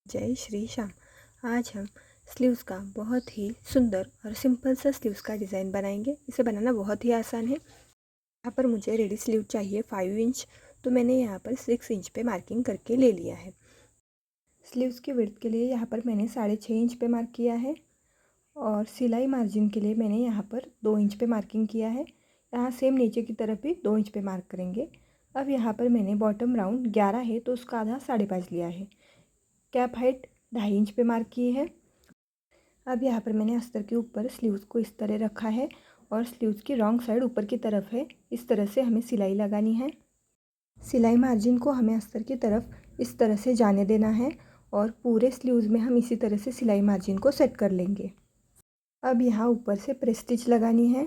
जय श्री श्याम। आज हम स्लीव्स का बहुत ही सुंदर और सिंपल सा स्लीव्स का डिज़ाइन बनाएंगे। इसे बनाना बहुत ही आसान है। यहाँ पर मुझे रेडी स्लीव चाहिए 5 इंच, तो मैंने यहाँ पर 6 इंच पे मार्किंग करके ले लिया है। स्लीव्स की विड्थ के लिए यहाँ पर मैंने 6.5 इंच पे मार्क किया है और सिलाई मार्जिन के लिए मैंने यहाँ पर 2 इंच पे मार्किंग किया है। यहाँ सेम नीचे की तरफ भी 2 इंच पे मार्क करेंगे। अब यहाँ पर मैंने बॉटम राउंड 11 है तो उसका आधा 5.5 लिया है। कैप हाइट 2.5 इंच पे मार्क की है। अब यहाँ पर मैंने अस्तर के ऊपर स्लीव्स को इस तरह रखा है और स्लीव्स की रॉन्ग साइड ऊपर की तरफ है। इस तरह से हमें सिलाई लगानी है। सिलाई मार्जिन को हमें अस्तर की तरफ इस तरह से जाने देना है और पूरे स्लीव्स में हम इसी तरह से सिलाई मार्जिन को सेट कर लेंगे। अब यहाँ ऊपर से प्रेस स्टिच लगानी है।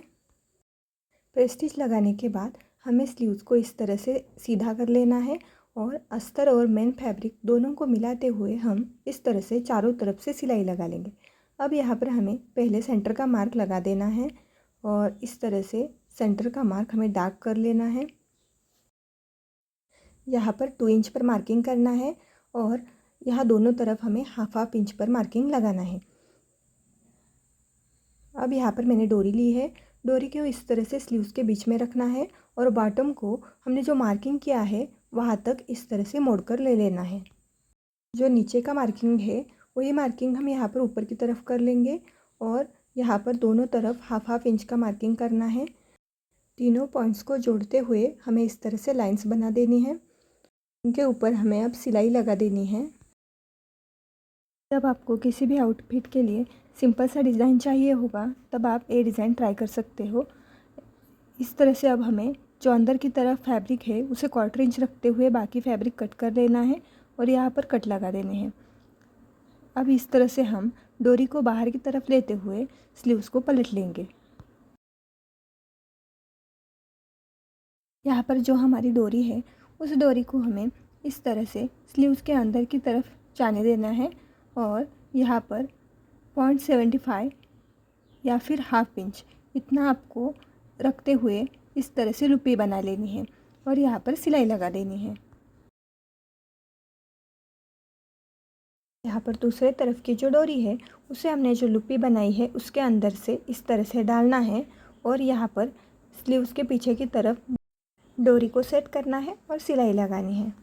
प्रेस स्टिच लगाने के बाद हमें स्लीव्स को इस तरह से सीधा कर लेना है और अस्तर और मेन फैब्रिक दोनों को मिलाते हुए हम इस तरह से चारों तरफ से सिलाई लगा लेंगे। अब यहाँ पर हमें पहले सेंटर का मार्क लगा देना है और इस तरह से सेंटर का मार्क हमें डार्क कर लेना है। यहाँ पर 2 इंच पर मार्किंग करना है और यहाँ दोनों तरफ हमें हाफ इंच पर मार्किंग लगाना है। अब यहाँ पर मैंने डोरी ली है। डोरी को इस तरह से स्लीव्स के बीच में रखना है और बॉटम को हमने जो मार्किंग किया है वहाँ तक इस तरह से मोड़कर ले लेना है। जो नीचे का मार्किंग है वही मार्किंग हम यहाँ पर ऊपर की तरफ कर लेंगे और यहाँ पर दोनों तरफ हाफ इंच का मार्किंग करना है। तीनों पॉइंट्स को जोड़ते हुए हमें इस तरह से लाइंस बना देनी है। इनके ऊपर हमें अब सिलाई लगा देनी है। जब आपको किसी भी आउटफिट के लिए सिंपल सा डिज़ाइन चाहिए होगा तब आप ये डिज़ाइन ट्राई कर सकते हो। इस तरह से अब हमें जो अंदर की तरफ फैब्रिक है उसे 1/4 इंच रखते हुए बाकी फैब्रिक कट कर देना है और यहाँ पर कट लगा देने हैं। अब इस तरह से हम डोरी को बाहर की तरफ लेते हुए स्लीव्स को पलट लेंगे। यहाँ पर जो हमारी डोरी है उस डोरी को हमें इस तरह से स्लीव्स के अंदर की तरफ जाने देना है और यहाँ पर 0.75 या फिर हाफ इंच इतना आपको रखते हुए इस तरह से लुपी बना लेनी है और यहाँ पर सिलाई लगा देनी है। यहाँ पर दूसरे तरफ की जो डोरी है उसे हमने जो लुपी बनाई है उसके अंदर से इस तरह से डालना है और यहाँ पर स्लीव्स के पीछे की तरफ डोरी को सेट करना है और सिलाई लगानी है।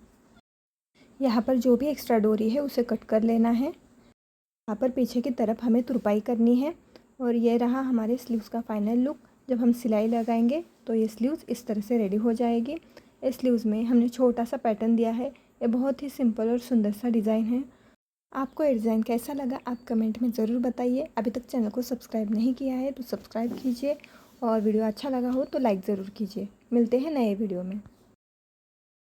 यहाँ पर जो भी एक्स्ट्रा डोरी है उसे कट कर लेना है। यहाँ पर पीछे की तरफ हमें तुरपाई करनी है और ये रहा हमारे स्लीव्स का फाइनल लुक। जब हम सिलाई लगाएंगे तो ये स्लीव्स इस तरह से रेडी हो जाएगी। इस स्लीव्स में हमने छोटा सा पैटर्न दिया है। ये बहुत ही सिंपल और सुंदर सा डिज़ाइन है। आपको ये डिज़ाइन कैसा लगा आप कमेंट में ज़रूर बताइए। अभी तक चैनल को सब्सक्राइब नहीं किया है तो सब्सक्राइब कीजिए और वीडियो अच्छा लगा हो तो लाइक ज़रूर कीजिए। मिलते हैं नए वीडियो में।